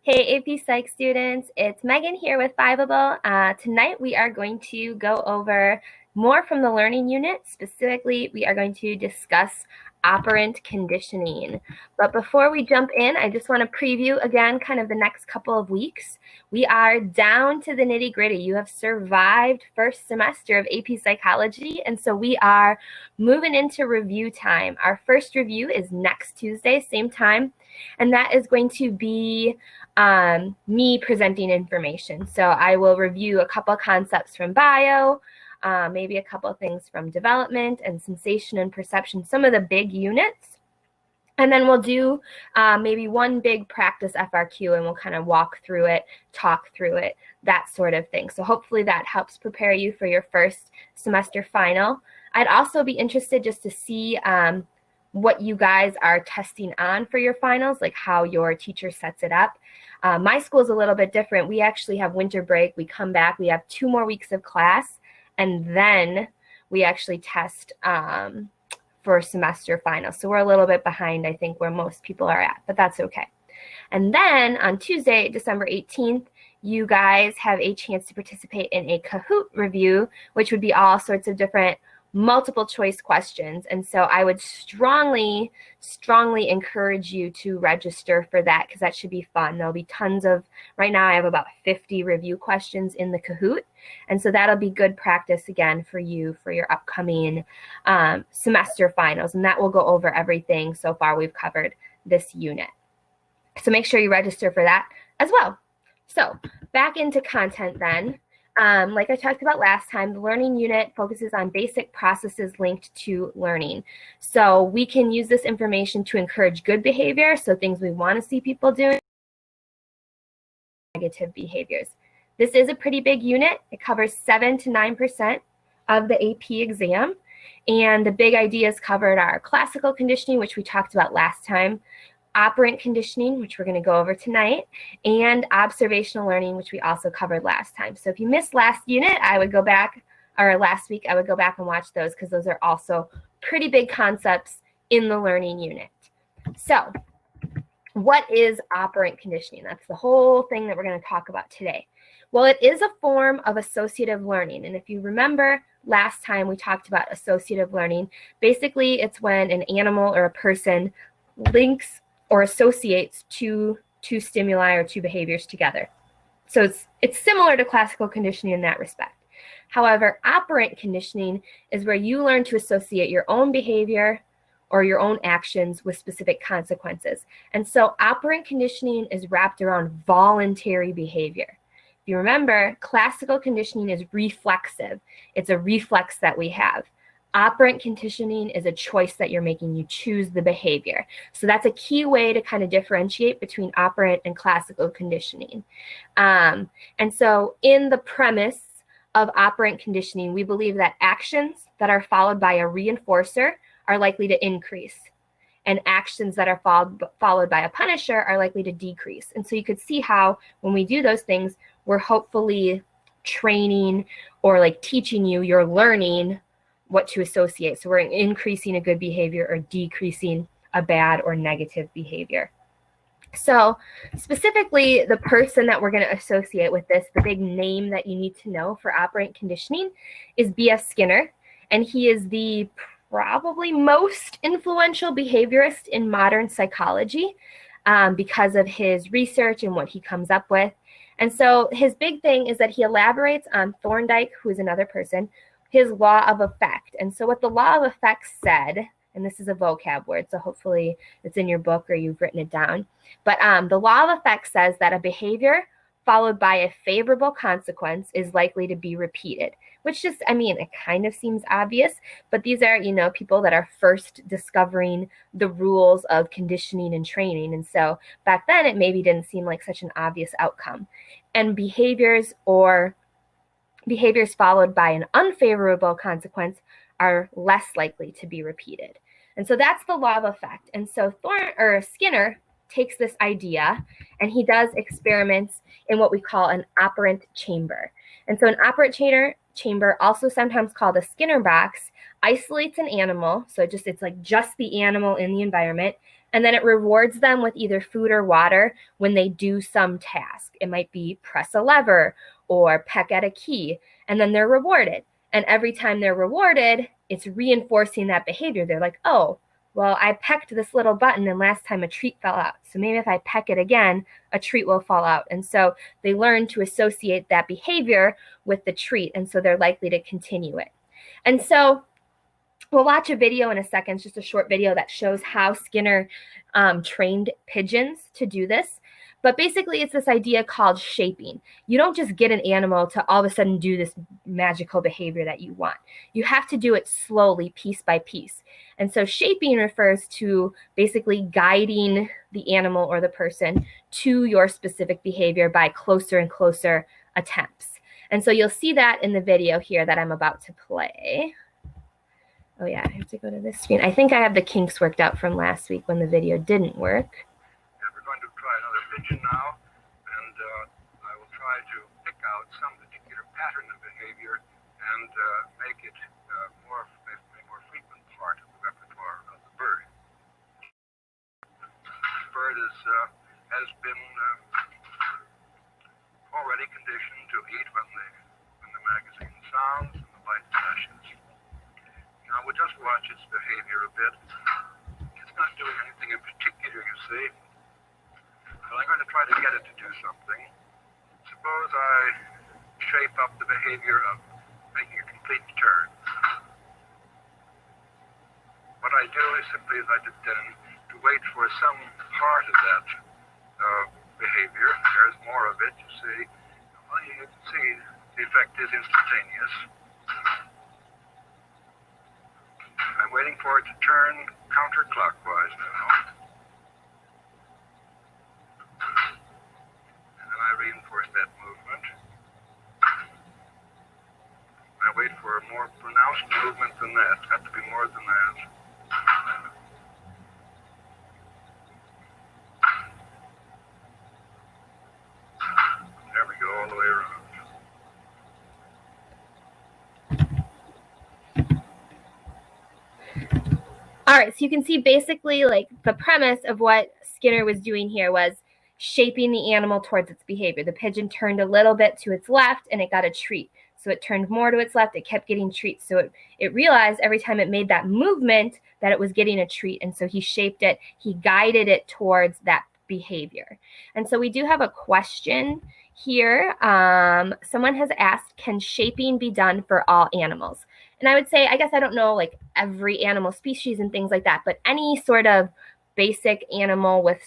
Hey AP Psych students, it's Megan here with Fiveable. Tonight we are going to go over more from the learning unit. Specifically, we are going to discuss operant conditioning. But before we jump in, I just want to preview again kind of the next couple of weeks. We are down to the nitty gritty. You have survived first semester of AP Psychology, and so we are moving into review time. Our first review is next Tuesday, same time, and that is going to be me presenting information. So I will review a couple concepts from bio, maybe a couple of things from development and sensation and perception, some of the big units. And then we'll do maybe one big practice FRQ, and we'll kind of walk through it, talk through it, that sort of thing. So hopefully that helps prepare you for your first semester final. I'd also be interested just to see what you guys are testing on for your finals, like how your teacher sets it up. My school is a little bit different. We actually have winter break. We come back. We have 2 more weeks of class, and then we actually test for semester finals. So we're a little bit behind, I think, where most people are at, but that's okay. And then on Tuesday, December 18th, you guys have a chance to participate in a Kahoot review, which would be all sorts of different multiple choice questions. And so I would strongly encourage you to register for that, because that should be fun. There'll be tons of, right now I have about 50 review questions in the Kahoot. And so that'll be good practice again for you for your upcoming semester finals. And that will go over everything so far we've covered this unit. So make sure you register for that as well. So back into content then. Like I talked about last time, the learning unit focuses on basic processes linked to learning. So we can use this information to encourage good behavior, so things we want to see people doing, negative behaviors. This is a pretty big unit. It covers 7 to 9% of the AP exam. And the big ideas covered are classical conditioning, which we talked about last time, operant conditioning, which we're going to go over tonight, and observational learning, which we also covered last time. So if you missed last unit, I would go back, or last week, I would go back and watch those, because those are also pretty big concepts in the learning unit. So what is operant conditioning? That's the whole thing that we're going to talk about today. Well, it is a form of associative learning. And if you remember last time we talked about associative learning, basically it's when an animal or a person links or associates two stimuli or two behaviors together. So it's similar to classical conditioning in that respect. However, operant conditioning is where you learn to associate your own behavior or your own actions with specific consequences. And so operant conditioning is wrapped around voluntary behavior. If you remember, classical conditioning is reflexive. It's a reflex that we have. Operant conditioning is a choice that you're making. You choose the behavior. So that's a key way to kind of differentiate between operant and classical conditioning. And so in the premise of operant conditioning, we believe that actions that are followed by a reinforcer are likely to increase, and actions that are followed by a punisher are likely to decrease. And so you could see how when we do those things, we're hopefully training or like teaching you, you're learning what to associate. So we're increasing a good behavior or decreasing a bad or negative behavior. So specifically, the person that we're going to associate with this, the big name that you need to know for operant conditioning, is B.F. Skinner. And he is the probably most influential behaviorist in modern psychology because of his research and what he comes up with. And so his big thing is that he elaborates on Thorndike, who is another person, his law of effect. And so what the law of effect said, and this is a vocab word, so hopefully it's in your book or you've written it down, but the law of effect says that a behavior followed by a favorable consequence is likely to be repeated, which just, I mean, it kind of seems obvious, but these are, people that are first discovering the rules of conditioning and training. And so back then it maybe didn't seem like such an obvious outcome. And behaviors followed by an unfavorable consequence are less likely to be repeated. And so that's the law of effect. And so Skinner takes this idea and he does experiments in what we call an operant chamber. And so an operant chamber, also sometimes called a Skinner box, isolates an animal. So it's like just the animal in the environment, And then it rewards them with either food or water when they do some task. It might be press a lever or peck at a key, and then they're rewarded. And every time they're rewarded, it's reinforcing that behavior. They're like, oh, well, I pecked this little button and last time a treat fell out. So maybe if I peck it again, a treat will fall out. And so they learn to associate that behavior with the treat. And so they're likely to continue it. And so we'll watch a video in a second, just a short video that shows how Skinner trained pigeons to do this. But basically, it's this idea called shaping. You don't just get an animal to all of a sudden do this magical behavior that you want. You have to do it slowly, piece by piece. And so shaping refers to basically guiding the animal or the person to your specific behavior by closer and closer attempts. And so you'll see that in the video here that I'm about to play. Oh yeah, I have to go to this screen. I think I have the kinks worked out from last week when the video didn't work. Yeah, we're going to try another pigeon now, and I will try to pick out some particular pattern of behavior and make it a more frequent part of the repertoire of the bird. The bird has been already conditioned to eat when the magazine sounds and the light flashes. Now we'll just watch its behavior a bit. It's not doing anything in particular, you see. But I'm going to try to get it to do something. Suppose I shape up the behavior of making a complete turn. What I do is simply, as I did then, to wait for some part of that behavior. There's more of it, you see. Well, you can see the effect is instantaneous. I'm waiting for it to turn counterclockwise now. And then I reinforce that movement. I wait for a more pronounced movement than that. It's got to be more than that. There we go, all the way around. All right, so you can see basically like the premise of what Skinner was doing here was shaping the animal towards its behavior. The pigeon turned a little bit to its left and it got a treat. So it turned more to its left, it kept getting treats. So it realized every time it made that movement that it was getting a treat. And so he shaped it, he guided it towards that behavior. And so we do have a question here. Someone has asked, can shaping be done for all animals? And I would say, I guess I don't know like every animal species and things like that, but any sort of basic animal with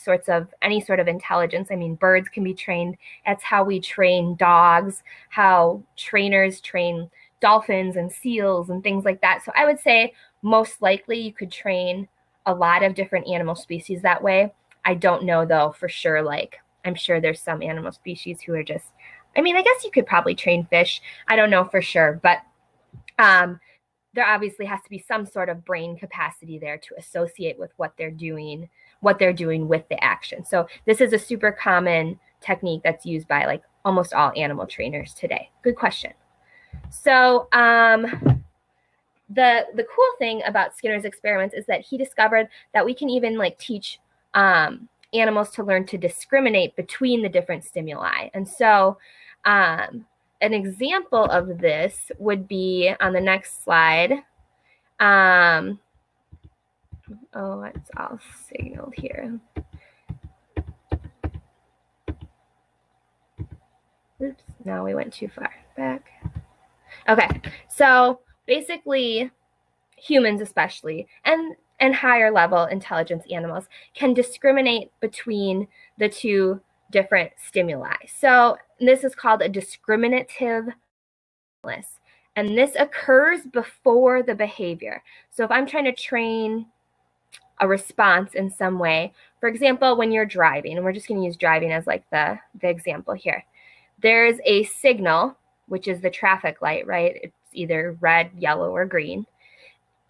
any sort of intelligence. I mean, birds can be trained. That's how we train dogs, how trainers train dolphins and seals and things like that. So I would say most likely you could train a lot of different animal species that way. I don't know though for sure. Like I'm sure there's some animal species who are just, I mean, I guess you could probably train fish. I don't know for sure, but there obviously has to be some sort of brain capacity there to associate with what they're doing with the action. So this is a super common technique that's used by like almost all animal trainers today. Good question. So the cool thing about Skinner's experiments is that he discovered that we can even like teach animals to learn to discriminate between the different stimuli. And so an example of this would be on the next slide. Oh, it's all signaled here. Oops, no, we went too far back. Okay, so basically humans especially, and higher level intelligence animals can discriminate between the two different stimuli. So this is called a discriminative stimulus. And this occurs before the behavior. So if I'm trying to train a response in some way, for example, when you're driving, and we're just going to use driving as like the example here, there's a signal, which is the traffic light, right? It's either red, yellow, or green.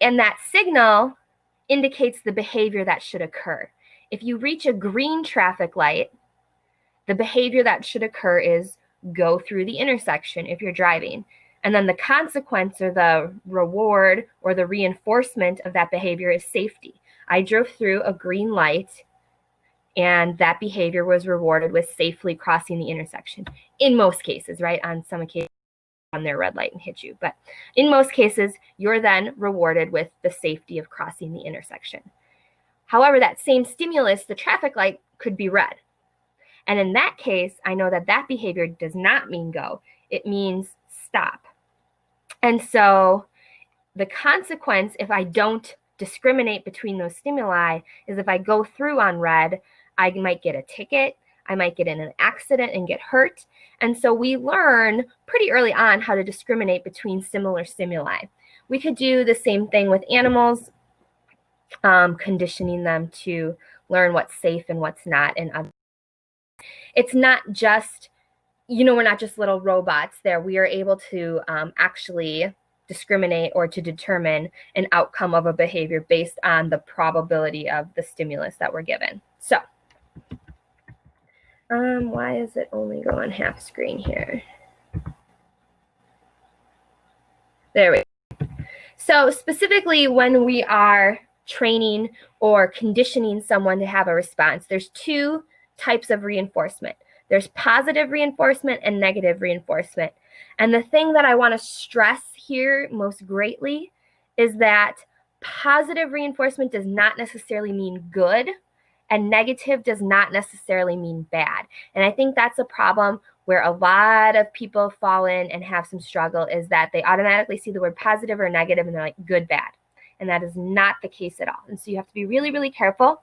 And that signal indicates the behavior that should occur. If you reach a green traffic light, the behavior that should occur is go through the intersection if you're driving. And then the consequence or the reward or the reinforcement of that behavior is safety. I drove through a green light and that behavior was rewarded with safely crossing the intersection. In most cases, right? On some occasions, on their red light and hit you. But in most cases, you're then rewarded with the safety of crossing the intersection. However, that same stimulus, the traffic light, could be red. And in that case, I know that that behavior does not mean go. It means stop. And so the consequence, if I don't discriminate between those stimuli, is if I go through on red, I might get a ticket, I might get in an accident and get hurt. And so we learn pretty early on how to discriminate between similar stimuli. We could do the same thing with animals, conditioning them to learn what's safe and what's not. And it's not just, we're not just little robots there. We are able to actually discriminate or to determine an outcome of a behavior based on the probability of the stimulus that we're given. So, why is it only going half screen here? There we go. So specifically when we are training or conditioning someone to have a response, there's two types of reinforcement. There's positive reinforcement and negative reinforcement. And the thing that I want to stress here most greatly is that positive reinforcement does not necessarily mean good, and negative does not necessarily mean bad. And I think that's a problem where a lot of people fall in and have some struggle, is that they automatically see the word positive or negative and they're like, good, bad. And that is not the case at all. And so you have to be really, really careful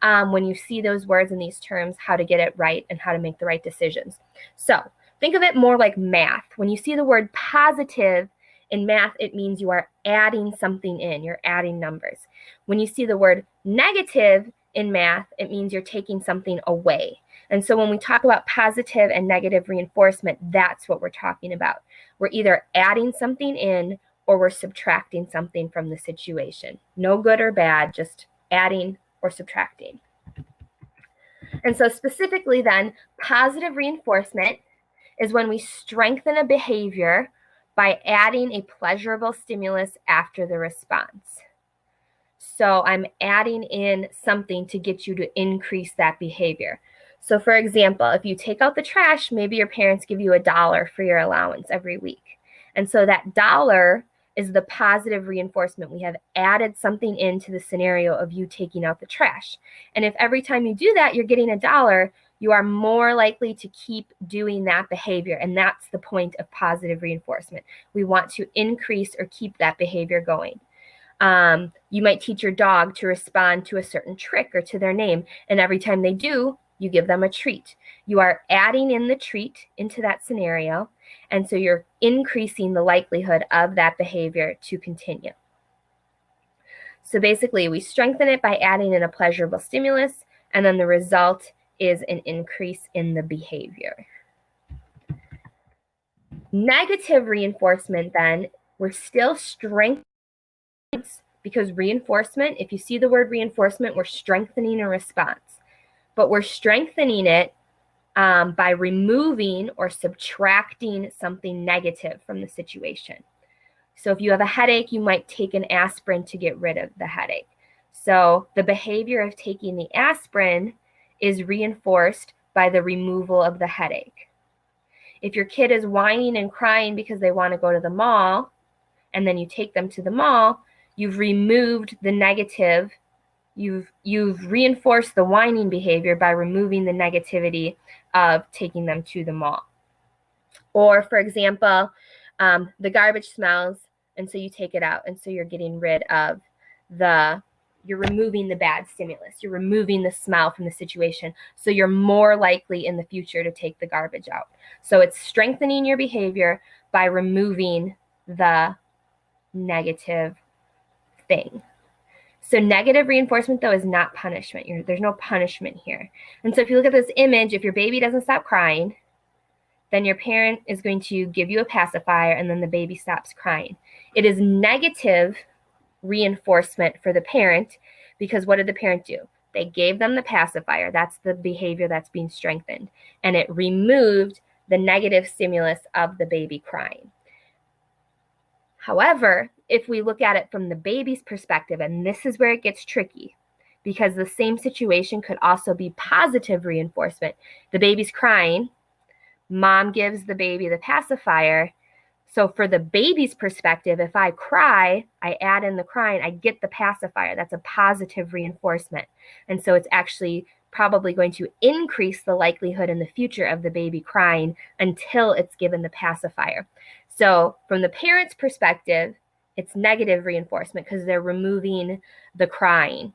when you see those words and these terms, how to get it right and how to make the right decisions. So think of it more like math. When you see the word positive in math, it means you are adding something in, you're adding numbers. When you see the word negative in math, it means you're taking something away. And so when we talk about positive and negative reinforcement, that's what we're talking about. We're either adding something in or we're subtracting something from the situation. No good or bad, just adding or subtracting. And so specifically then, positive reinforcement is when we strengthen a behavior by adding a pleasurable stimulus after the response. So I'm adding in something to get you to increase that behavior. So for example, if you take out the trash, maybe your parents give you $1 for your allowance every week. And so that dollar is the positive reinforcement. We have added something into the scenario of you taking out the trash. And if every time you do that, you're getting $1, you are more likely to keep doing that behavior. And that's the point of positive reinforcement. We want to increase or keep that behavior going. You might teach your dog to respond to a certain trick or to their name, and every time they do, you give them a treat. You are adding in the treat into that scenario, and so you're increasing the likelihood of that behavior to continue. So basically, we strengthen it by adding in a pleasurable stimulus, and then the result is an increase in the behavior. Negative reinforcement, then, we're still strengthening, because reinforcement, if you see the word reinforcement, we're strengthening a response. But we're strengthening it by removing or subtracting something negative from the situation. So if you have a headache, you might take an aspirin to get rid of the headache. So the behavior of taking the aspirin is reinforced by the removal of the headache. If your kid is whining and crying because they want to go to the mall, and then you take them to the mall, you've removed the negative. You've reinforced the whining behavior by removing the negativity of taking them to the mall. Or for example, the garbage smells, and so you take it out, and so you're getting rid of you're removing the bad stimulus. You're removing the smell from the situation, so you're more likely in the future to take the garbage out. So it's strengthening your behavior by removing the negative thing. So negative reinforcement, though, is not punishment. There's no punishment here. And so if you look at this image, if your baby doesn't stop crying, then your parent is going to give you a pacifier, and then the baby stops crying. It is negative reinforcement for the parent, because what did the parent do? They gave them the pacifier. That's the behavior that's being strengthened. And it removed the negative stimulus of the baby crying. However, if we look at it from the baby's perspective, and this is where it gets tricky, because the same situation could also be positive reinforcement. The baby's crying, mom gives the baby the pacifier. So for the baby's perspective, if I cry, I add in the crying, I get the pacifier. That's a positive reinforcement. And so it's actually probably going to increase the likelihood in the future of the baby crying until it's given the pacifier. So from the parent's perspective, it's negative reinforcement because they're removing the crying.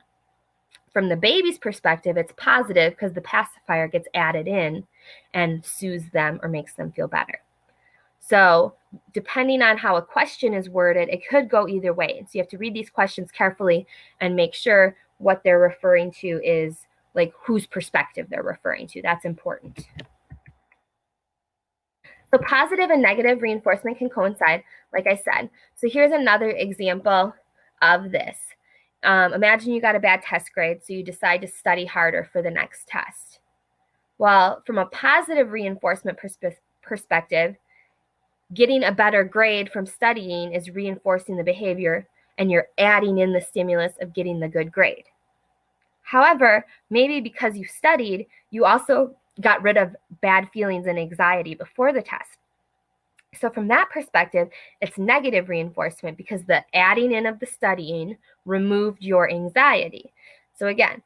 From the baby's perspective, it's positive because the pacifier gets added in and soothes them or makes them feel better. So depending on how a question is worded, it could go either way. So you have to read these questions carefully and make sure what they're referring to is like whose perspective they're referring to. That's important. So positive and negative reinforcement can coincide, like I said. So here's another example of this. Imagine you got a bad test grade, so you decide to study harder for the next test. Well, from a positive reinforcement perspective, getting a better grade from studying is reinforcing the behavior, and you're adding in the stimulus of getting the good grade. However, maybe because you studied, you also got rid of bad feelings and anxiety before the test. So from that perspective, it's negative reinforcement because the adding in of the studying removed your anxiety. So again,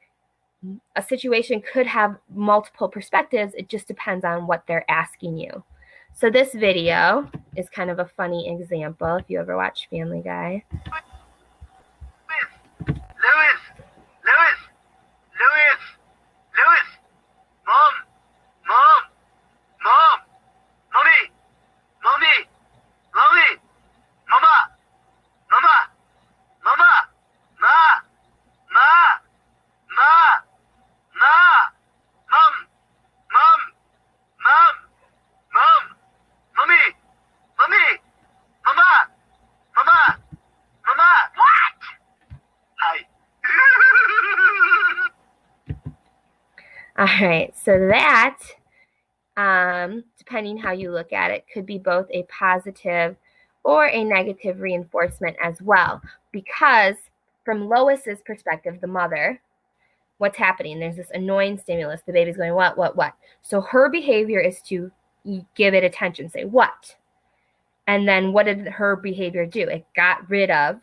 a situation could have multiple perspectives. It just depends on what they're asking you. So this video is kind of a funny example if you ever watch Family Guy. All right, so that, depending how you look at it, could be both a positive or a negative reinforcement as well. Because from Lois's perspective, the mother, what's happening? There's this annoying stimulus. The baby's going, what? So her behavior is to give it attention, say, what? And then what did her behavior do? It got rid of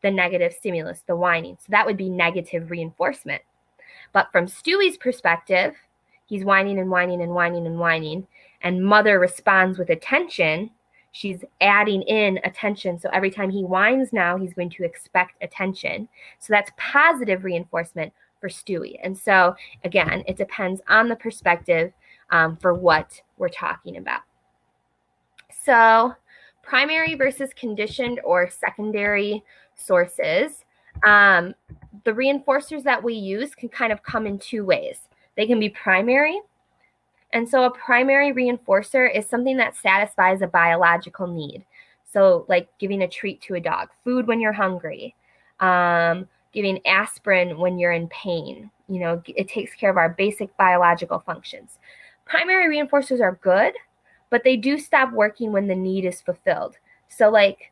the negative stimulus, the whining. So that would be negative reinforcement. But from Stewie's perspective, he's whining and whining and whining and whining, and mother responds with attention. She's adding in attention. So every time he whines now, he's going to expect attention. So that's positive reinforcement for Stewie. And so, again, it depends on the perspective for what we're talking about. So primary versus conditioned or secondary sources. The reinforcers that we use can kind of come in two ways. They can be primary. And so a primary reinforcer is something that satisfies a biological need. So like giving a treat to a dog, food when you're hungry, giving aspirin when you're in pain. You know, it takes care of our basic biological functions. Primary reinforcers are good, but they do stop working when the need is fulfilled. So like,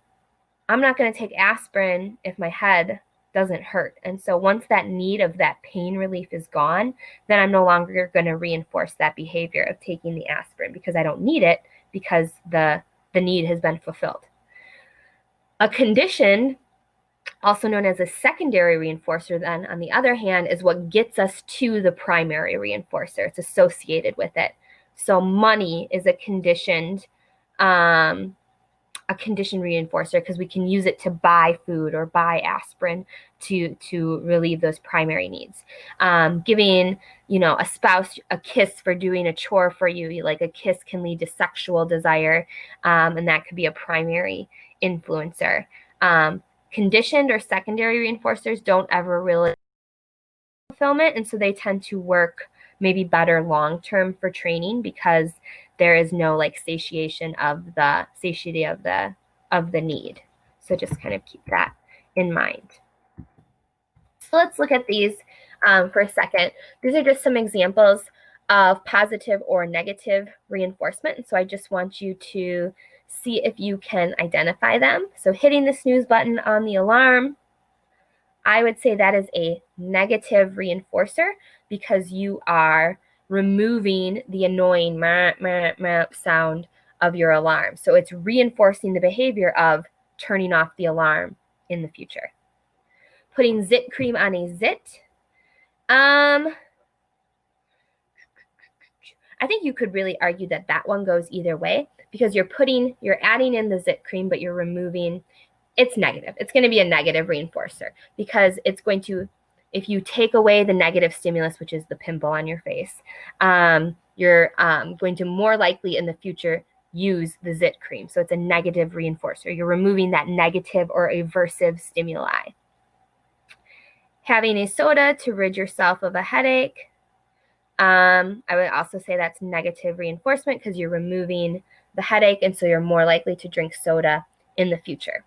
I'm not going to take aspirin if my head doesn't hurt. And so once that need of that pain relief is gone, then I'm no longer going to reinforce that behavior of taking the aspirin because I don't need it because the need has been fulfilled. A condition, also known as a secondary reinforcer, then on the other hand, is what gets us to the primary reinforcer. It's associated with it. So money is a conditioned reinforcer because we can use it to buy food or buy aspirin to relieve those primary needs. Giving, a spouse a kiss for doing a chore for you, like a kiss can lead to sexual desire, and that could be a primary influencer. Conditioned or secondary reinforcers don't ever really fulfillment, and so they tend to work maybe better long-term for training because there is no like satiety of the need. So just kind of keep that in mind. So let's look at these for a second. These are just some examples of positive or negative reinforcement. So I just want you to see if you can identify them. So hitting the snooze button on the alarm, I would say that is a negative reinforcer because you are removing the annoying meh, meh, meh sound of your alarm. So it's reinforcing the behavior of turning off the alarm in the future. Putting zit cream on a zit. I think you could really argue that that one goes either way because you're adding in the zit cream, but you're removing, it's negative. It's going to be a negative reinforcer because it's going to, if you take away the negative stimulus, which is the pimple on your face, you're going to more likely in the future use the zit cream. So it's a negative reinforcer. You're removing that negative or aversive stimuli. Having a soda to rid yourself of a headache. I would also say that's negative reinforcement because you're removing the headache, and so you're more likely to drink soda in the future.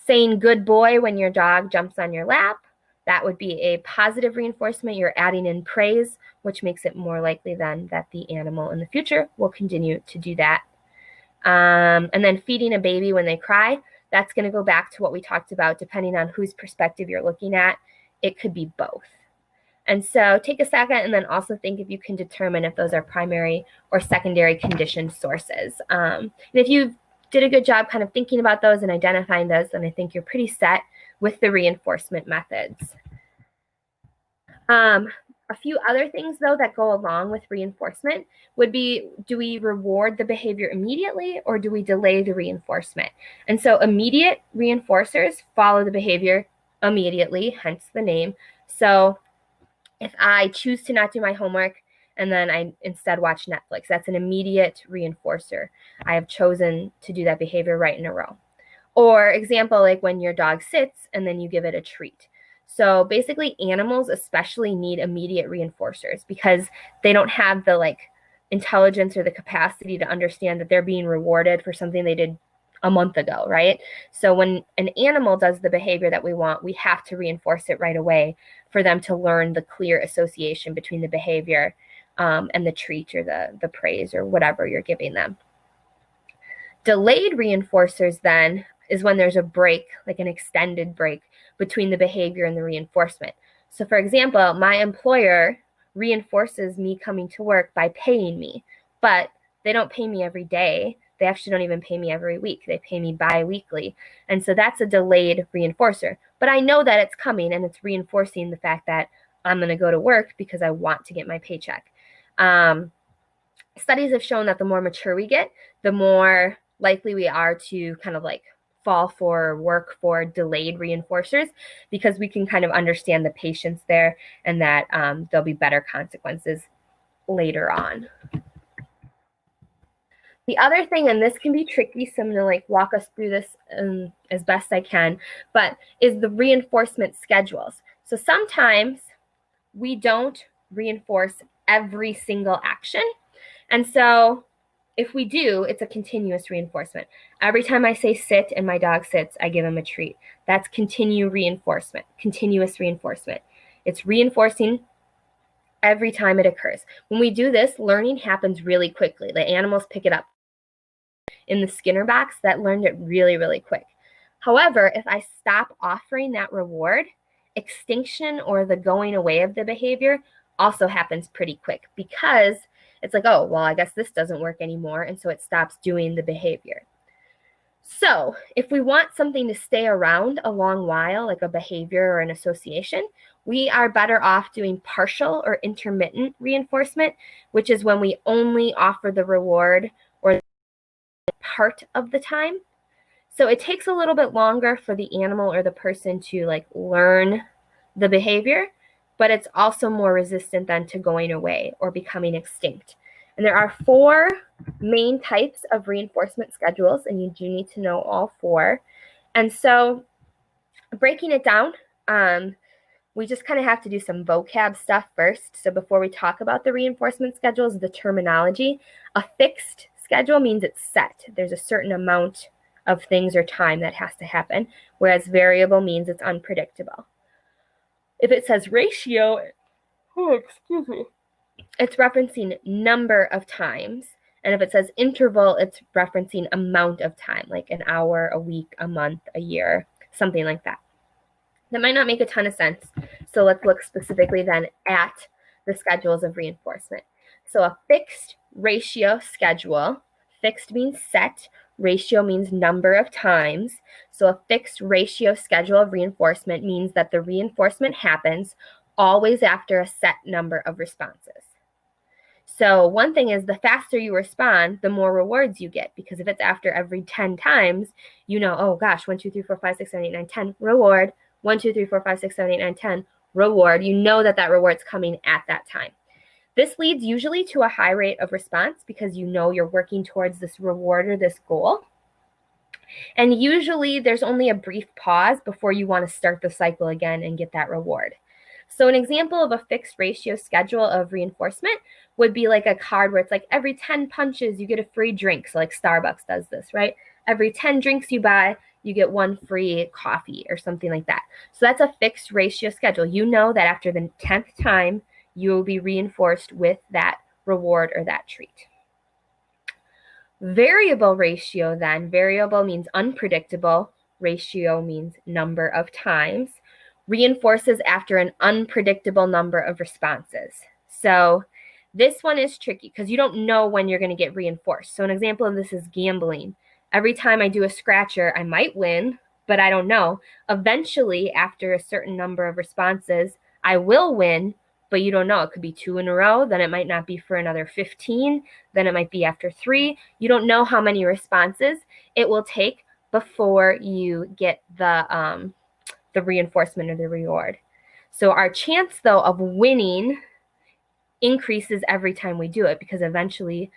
Saying good boy when your dog jumps on your lap, that would be a positive reinforcement. You're adding in praise, which makes it more likely then that the animal in the future will continue to do that. And then feeding a baby when they cry, that's going to go back to what we talked about, depending on whose perspective you're looking at. It could be both. And so take a second and then also think if you can determine if those are primary or secondary conditioned sources. And if you did a good job kind of thinking about those and identifying those, then I think you're pretty set with the reinforcement methods. A few other things, though, that go along with reinforcement would be, do we reward the behavior immediately or do we delay the reinforcement? And so immediate reinforcers follow the behavior immediately, hence the name. So if I choose to not do my homework and then I instead watch Netflix, that's an immediate reinforcer. I have chosen to do that behavior right in a row. Or example, like when your dog sits and then you give it a treat. So basically animals especially need immediate reinforcers because they don't have the intelligence or the capacity to understand that they're being rewarded for something they did a month ago, right? So when an animal does the behavior that we want, we have to reinforce it right away for them to learn the clear association between the behavior and the treat or the praise or whatever you're giving them. Delayed reinforcers then is when there's a break, like an extended break between the behavior and the reinforcement. So for example, my employer reinforces me coming to work by paying me, but they don't pay me every day. They actually don't even pay me every week. They pay me bi-weekly. And so that's a delayed reinforcer. But I know that it's coming and it's reinforcing the fact that I'm going to go to work because I want to get my paycheck. Studies have shown that the more mature we get, the more likely we are to kind of fall for work for delayed reinforcers because we can kind of understand the patience there and that there'll be better consequences later on. The other thing, and this can be tricky, so I'm going to walk us through this as best I can, but is the reinforcement schedules. So sometimes we don't reinforce every single action. And so if we do, it's a continuous reinforcement. Every time I say sit and my dog sits, I give him a treat. That's continuous reinforcement. It's reinforcing every time it occurs. When we do this, learning happens really quickly. The animals pick it up. In the Skinner box, that learned it really, really quick. However, if I stop offering that reward, extinction or the going away of the behavior also happens pretty quick because it's like, oh, well, I guess this doesn't work anymore. And so it stops doing the behavior. So if we want something to stay around a long while, like a behavior or an association, we are better off doing partial or intermittent reinforcement, which is when we only offer the reward or part of the time. So it takes a little bit longer for the animal or the person to learn the behavior, but it's also more resistant then to going away or becoming extinct. And there are 4 main types of reinforcement schedules, and you do need to know all 4. And so breaking it down, we just kind of have to do some vocab stuff first. So before we talk about the reinforcement schedules, the terminology, a fixed schedule means it's set. There's a certain amount of things or time that has to happen, whereas variable means it's unpredictable. If it says ratio, it's referencing number of times. And if it says interval, it's referencing amount of time, like an hour, a week, a month, a year, something like that. That might not make a ton of sense. So let's look specifically then at the schedules of reinforcement. So a fixed ratio schedule, fixed means set, ratio means number of times. So a fixed ratio schedule of reinforcement means that the reinforcement happens always after a set number of responses. So one thing is the faster you respond, the more rewards you get, because if it's after every 10 times, you know, oh gosh, 1, 2, 3, 4, 5, 6, 7, 8, 9, 10, reward, 1, 2, 3, 4, 5, 6, 7, 8, 9, 10, reward. You know that that reward's coming at that time. This leads usually to a high rate of response because you know you're working towards this reward or this goal. And usually there's only a brief pause before you want to start the cycle again and get that reward. So an example of a fixed ratio schedule of reinforcement would be like a card where it's like every 10 punches, you get a free drink. So like Starbucks does this, right? Every 10 drinks you buy, you get 1 free coffee or something like that. So that's a fixed ratio schedule. You know that after the 10th time, you will be reinforced with that reward or that treat. Variable ratio then, variable means unpredictable, ratio means number of times, reinforces after an unpredictable number of responses. So this one is tricky because you don't know when you're going to get reinforced. So an example of this is gambling. Every time I do a scratcher, I might win, but I don't know. Eventually, after a certain number of responses, I will win, but you don't know. It could be 2 in a row, then it might not be for another 15, then it might be after 3. You don't know how many responses it will take before you get the reinforcement or the reward. So our chance, though, of winning increases every time we do it because eventually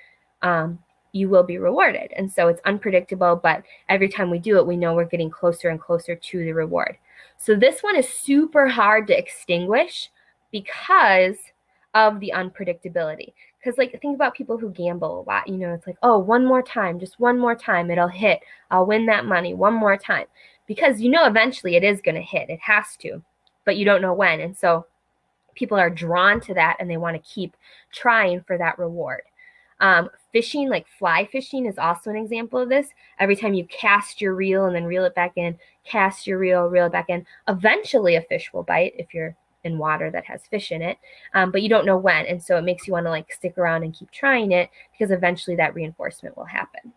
you will be rewarded. And so it's unpredictable, but every time we do it, we know we're getting closer and closer to the reward. So this one is super hard to extinguish because of the unpredictability. Because like think about people who gamble a lot, you know, it's like, oh, one more time, just one more time, it'll hit. I'll win that money one more time. Because you know eventually it is going to hit. It has to, but you don't know when. And so people are drawn to that and they want to keep trying for that reward. Fishing, like fly fishing, is also an example of this. Every time you cast your reel and then reel it back in, cast your reel it back in, eventually a fish will bite if you're in water that has fish in it, but you don't know when. And so it makes you want to like stick around and keep trying it because eventually that reinforcement will happen.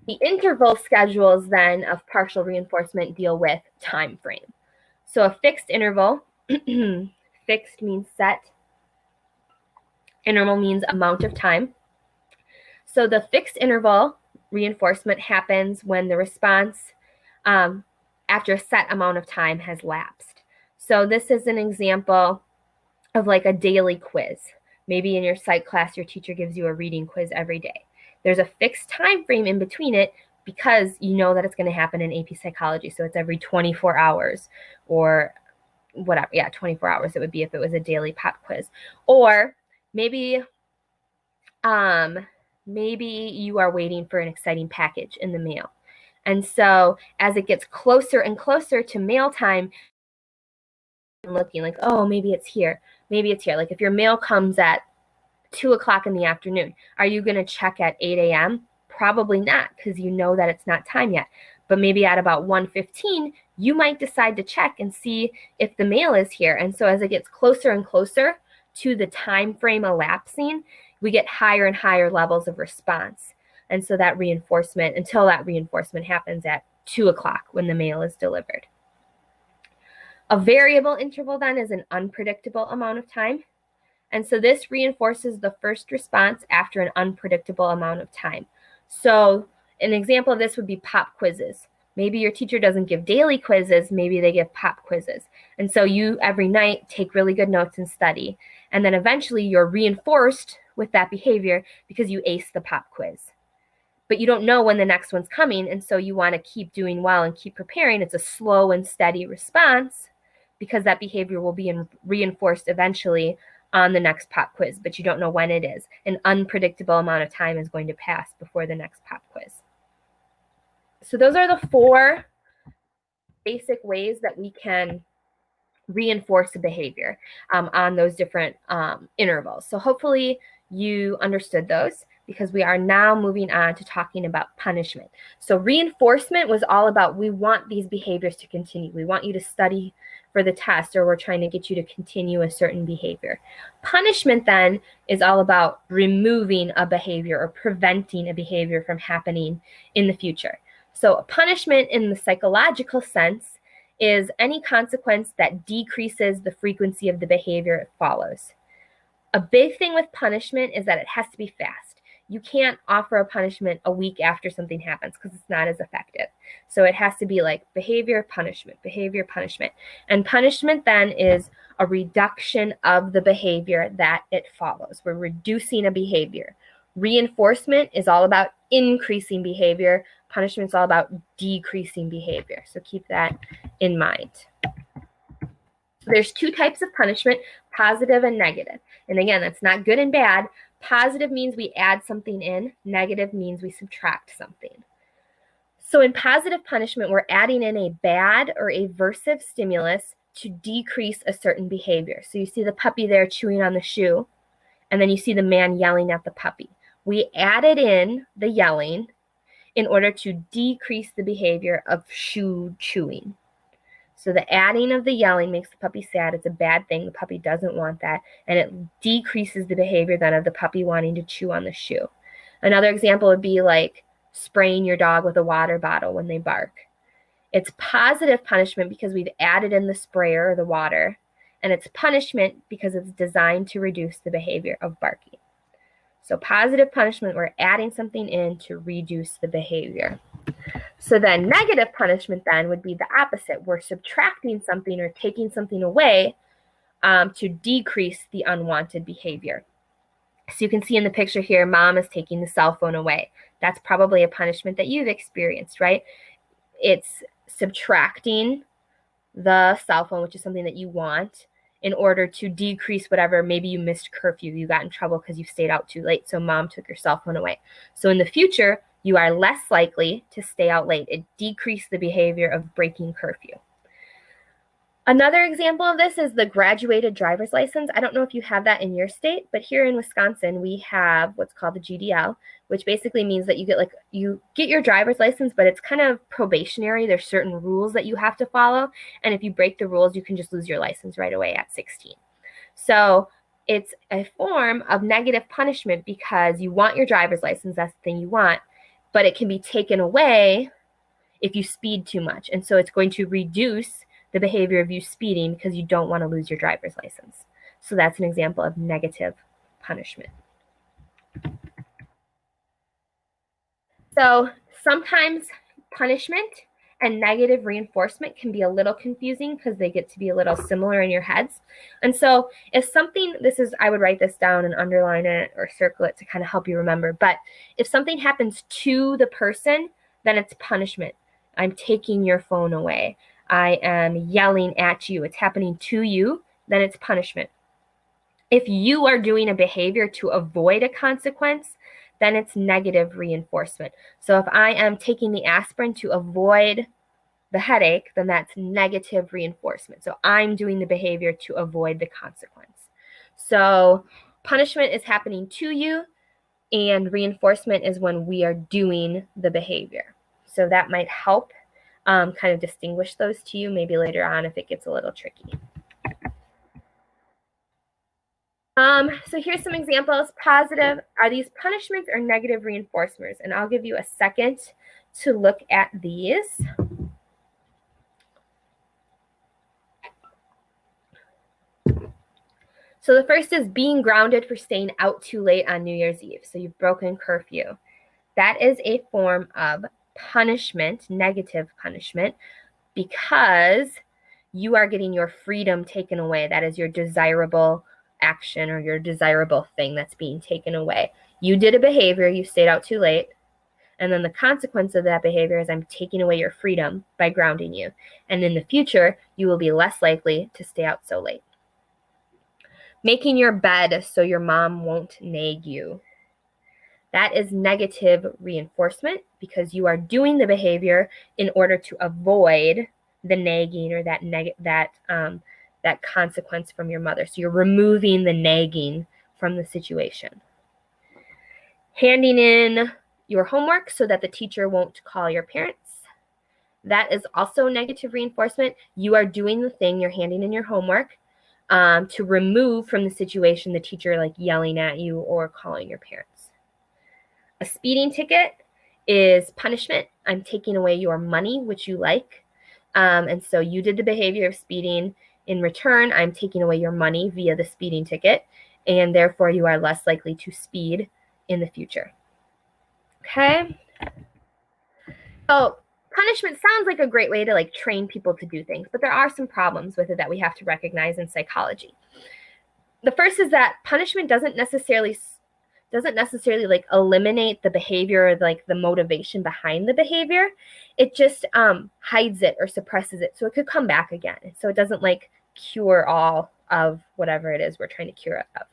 The interval schedules then of partial reinforcement deal with time frame. So a fixed interval, fixed means set, interval means amount of time. So the fixed interval reinforcement happens when the response after a set amount of time has lapsed. So this is an example of like a daily quiz. Maybe in your psych class, your teacher gives you a reading quiz every day. There's a fixed time frame in between it because you know that it's going to happen in AP Psychology. So it's every 24 hours or whatever. Yeah, 24 hours it would be if it was a daily pop quiz. Or maybe you are waiting for an exciting package in the mail. And so as it gets closer and closer to mail time, looking like, oh, maybe it's here. Maybe it's here. Like if your mail comes at 2 o'clock in the afternoon, are you going to check at 8 a.m.? Probably not, because you know that it's not time yet. But maybe at about 1:15, you might decide to check and see if the mail is here. And so as it gets closer and closer to the time frame elapsing, we get higher and higher levels of response. And so that reinforcement, until that reinforcement happens at 2 o'clock when the mail is delivered. A variable interval then is an unpredictable amount of time. And so this reinforces the first response after an unpredictable amount of time. So an example of this would be pop quizzes. Maybe your teacher doesn't give daily quizzes, maybe they give pop quizzes. And so you every night take really good notes and study. And then eventually you're reinforced with that behavior because you ace the pop quiz. But you don't know when the next one's coming, and so you want to keep doing well and keep preparing. It's a slow and steady response because that behavior will be reinforced eventually on the next pop quiz, but you don't know when it is. An unpredictable amount of time is going to pass before the next pop quiz. So those are the 4 basic ways that we can reinforce the behavior on those different intervals. So hopefully you understood those. because we are now moving on to talking about punishment. So reinforcement was all about, we want these behaviors to continue. We want you to study for the test, or we're trying to get you to continue a certain behavior. Punishment then is all about removing a behavior or preventing a behavior from happening in the future. So punishment in the psychological sense is any consequence that decreases the frequency of the behavior it follows. A big thing with punishment is that it has to be fast. You can't offer a punishment a week after something happens because it's not as effective. So it has to be like behavior, punishment, behavior, punishment. And punishment then is a reduction of the behavior that it follows. We're reducing a behavior. Reinforcement is all about increasing behavior. Punishment is all about decreasing behavior. So keep that in mind. There's two types of punishment, positive and negative. And again, that's not good and bad. Positive means we add something in. Negative means we subtract something. So in positive punishment, we're adding in a bad or aversive stimulus to decrease a certain behavior. So you see the puppy there chewing on the shoe, and then you see the man yelling at the puppy. We added in the yelling in order to decrease the behavior of shoe chewing. So the adding of the yelling makes the puppy sad. It's a bad thing. The puppy doesn't want that. And it decreases the behavior then of the puppy wanting to chew on the shoe. Another example would be like spraying your dog with a water bottle when they bark. It's positive punishment because we've added in the sprayer or the water. And it's punishment because it's designed to reduce the behavior of barking. So positive punishment, we're adding something in to reduce the behavior. So then negative punishment then would be the opposite. We're subtracting something or taking something away to decrease the unwanted behavior. So you can see in the picture here, mom is taking the cell phone away. That's probably a punishment that you've experienced, right? It's subtracting the cell phone, which is something that you want, in order to decrease whatever, maybe you missed curfew, you got in trouble because you stayed out too late, so mom took your cell phone away. So in the future, you are less likely to stay out late. It decreased the behavior of breaking curfew. Another example of this is the graduated driver's license. I don't know if you have that in your state, but here in Wisconsin, we have what's called the GDL, which basically means that you get your driver's license, but it's kind of probationary. There's certain rules that you have to follow, and if you break the rules, you can just lose your license right away at 16. So it's a form of negative punishment because you want your driver's license, that's the thing you want, but it can be taken away if you speed too much. And so it's going to reduce the behavior of you speeding because you don't want to lose your driver's license. So that's an example of negative punishment. So sometimes punishment and negative reinforcement can be a little confusing because they get to be a little similar in your heads. And so if something, I would write this down and underline it or circle it to kind of help you remember. But if something happens to the person, then it's punishment. I'm taking your phone away. I am yelling at you. It's happening to you, then it's punishment. If you are doing a behavior to avoid a consequence, then it's negative reinforcement. So if I am taking the aspirin to avoid the headache, then that's negative reinforcement. So I'm doing the behavior to avoid the consequence. So punishment is happening to you, and reinforcement is when we are doing the behavior. So that might help kind of distinguish those to you maybe later on if it gets a little tricky. So here's some examples. Positive, are these punishments or negative reinforcements? And I'll give you a second to look at these. So the first is being grounded for staying out too late on New Year's Eve. So you've broken curfew. That is a form of punishment, negative punishment, because you are getting your freedom taken away. That is your desirable action or your desirable thing that's being taken away. You did a behavior, you stayed out too late, and then the consequence of that behavior is I'm taking away your freedom by grounding you. And in the future, you will be less likely to stay out so late. Making your bed so your mom won't nag you. That is negative reinforcement because you are doing the behavior in order to avoid the nagging or that consequence from your mother. So you're removing the nagging from the situation. Handing in your homework so that the teacher won't call your parents. That is also negative reinforcement. You are doing the thing, you're handing in your homework to remove from the situation the teacher like yelling at you or calling your parents. A speeding ticket is punishment. I'm taking away your money, which you like. And so you did the behavior of speeding. In return, I'm taking away your money via the speeding ticket, and therefore you are less likely to speed in the future. Okay? So punishment sounds like a great way to like train people to do things, but there are some problems with it that we have to recognize in psychology. The first is that punishment doesn't necessarily like eliminate the behavior or like the motivation behind the behavior. It just hides it or suppresses it, so it could come back again. So it doesn't like cure all of whatever it is we're trying to cure it of.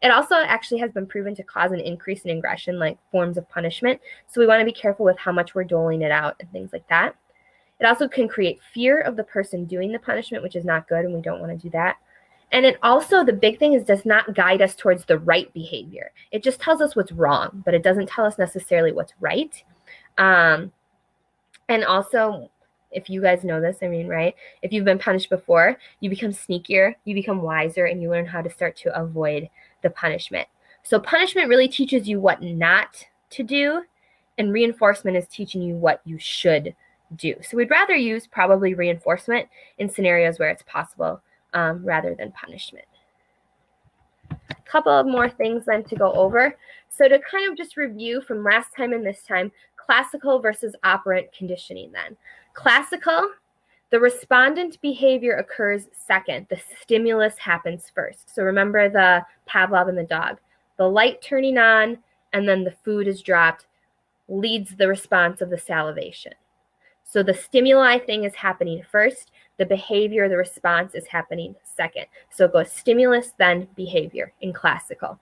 It also actually has been proven to cause an increase in aggression, like forms of punishment. So we want to be careful with how much we're doling it out and things like that. It also can create fear of the person doing the punishment, which is not good, and we don't want to do that. And it also, the big thing is, does not guide us towards the right behavior. It just tells us what's wrong, but it doesn't tell us necessarily what's right. And also, if you guys know this, I mean, right? If you've been punished before, you become sneakier, you become wiser, and you learn how to start to avoid the punishment. So punishment really teaches you what not to do, and reinforcement is teaching you what you should do. So we'd rather use probably reinforcement in scenarios where it's possible rather than punishment. A couple of more things then to go over. So to kind of just review from last time and this time, classical versus operant conditioning then. Classical, the respondent behavior occurs second. The stimulus happens first. So remember the Pavlov and the dog. The light turning on and then the food is dropped leads the response of the salivation. So the stimuli thing is happening first. The behavior, the response is happening second. So it goes stimulus, then behavior in classical.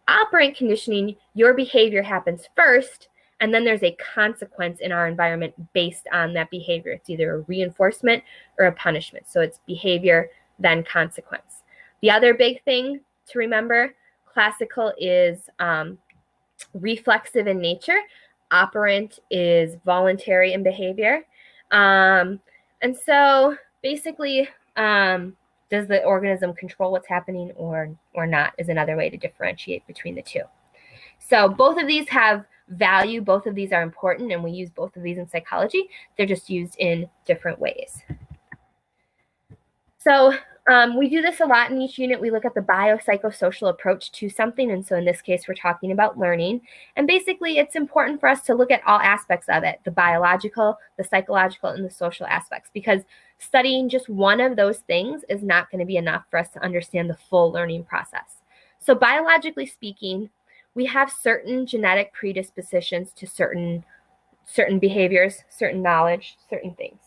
Operant conditioning, your behavior happens first, and then there's a consequence in our environment based on that behavior. It's either a reinforcement or a punishment. So it's behavior, then consequence. The other big thing to remember, classical is reflexive in nature. Operant is voluntary in behavior. And so basically, does the organism control what's happening or not is another way to differentiate between the two. So both of these have value. Both of these are important, and we use both of these in psychology. They're just used in different ways. So we do this a lot in each unit. We look at the biopsychosocial approach to something. And so in this case, we're talking about learning. And basically, it's important for us to look at all aspects of it, the biological, the psychological, and the social aspects, because studying just one of those things is not going to be enough for us to understand the full learning process. So biologically speaking, we have certain genetic predispositions to certain behaviors, certain knowledge, certain things.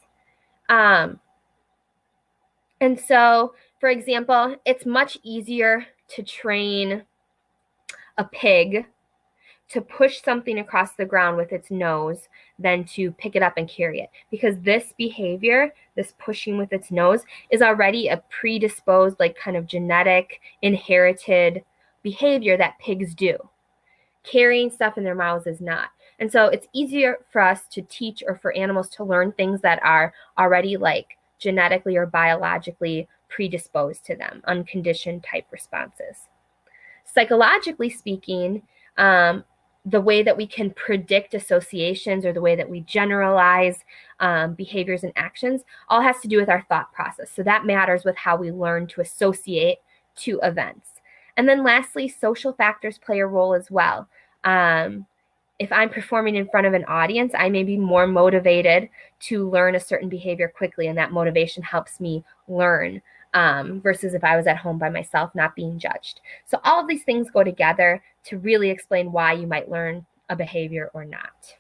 And so, for example, it's much easier to train a pig to push something across the ground with its nose than to pick it up and carry it. Because this behavior, this pushing with its nose, is already a predisposed, like kind of genetic, inherited behavior that pigs do. Carrying stuff in their mouths is not. And so it's easier for us to teach or for animals to learn things that are already like genetically or biologically predisposed to them, unconditioned type responses. Psychologically speaking, the way that we can predict associations or the way that we generalize behaviors and actions all has to do with our thought process. So that matters with how we learn to associate to events. And then lastly, social factors play a role as well. If I'm performing in front of an audience, I may be more motivated to learn a certain behavior quickly, and that motivation helps me learn versus if I was at home by myself, not being judged. So all of these things go together to really explain why you might learn a behavior or not.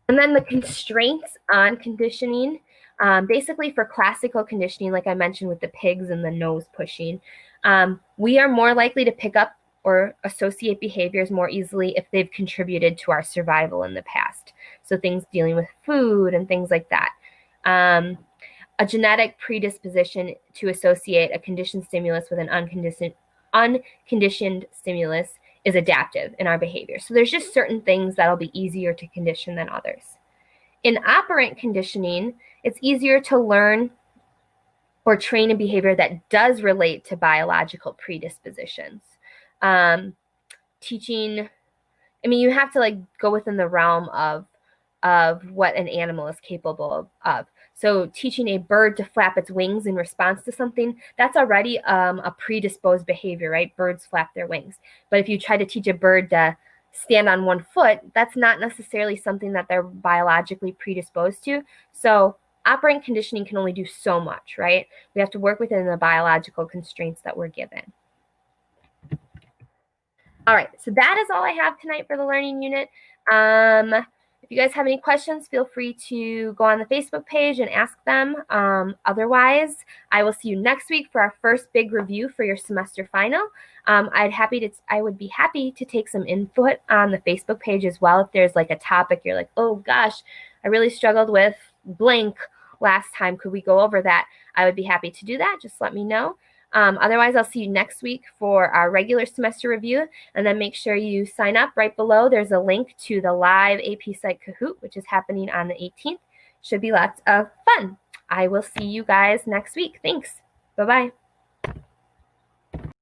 And then the constraints on conditioning, basically for classical conditioning, like I mentioned with the pigs and the nose pushing, we are more likely to pick up or associate behaviors more easily if they've contributed to our survival in the past. So things dealing with food and things like that. A genetic predisposition to associate a conditioned stimulus with an unconditioned stimulus is adaptive in our behavior. So there's just certain things that'll be easier to condition than others. In operant conditioning, it's easier to learn or train a behavior that does relate to biological predispositions. Teaching, I mean, you have to like go within the realm of what an animal is capable of. So teaching a bird to flap its wings in response to something, that's already a predisposed behavior, right? Birds flap their wings. But if you try to teach a bird to stand on one foot, that's not necessarily something that they're biologically predisposed to. So operant conditioning can only do so much, right? We have to work within the biological constraints that we're given. All right, so that is all I have tonight for the learning unit. If you guys have any questions, feel free to go on the Facebook page and ask them. Otherwise, I will see you next week for our first big review for your semester final. I would be happy to take some input on the Facebook page as well. If there's like a topic you're like, oh gosh, I really struggled with blank last time. Could we go over that? I would be happy to do that. Just let me know. Otherwise, I'll see you next week for our regular semester review, and then make sure you sign up. Right below, there's a link to the live AP Psych Kahoot, which is happening on the 18th. Should be lots of fun. I will see you guys next week. Thanks. Bye-bye.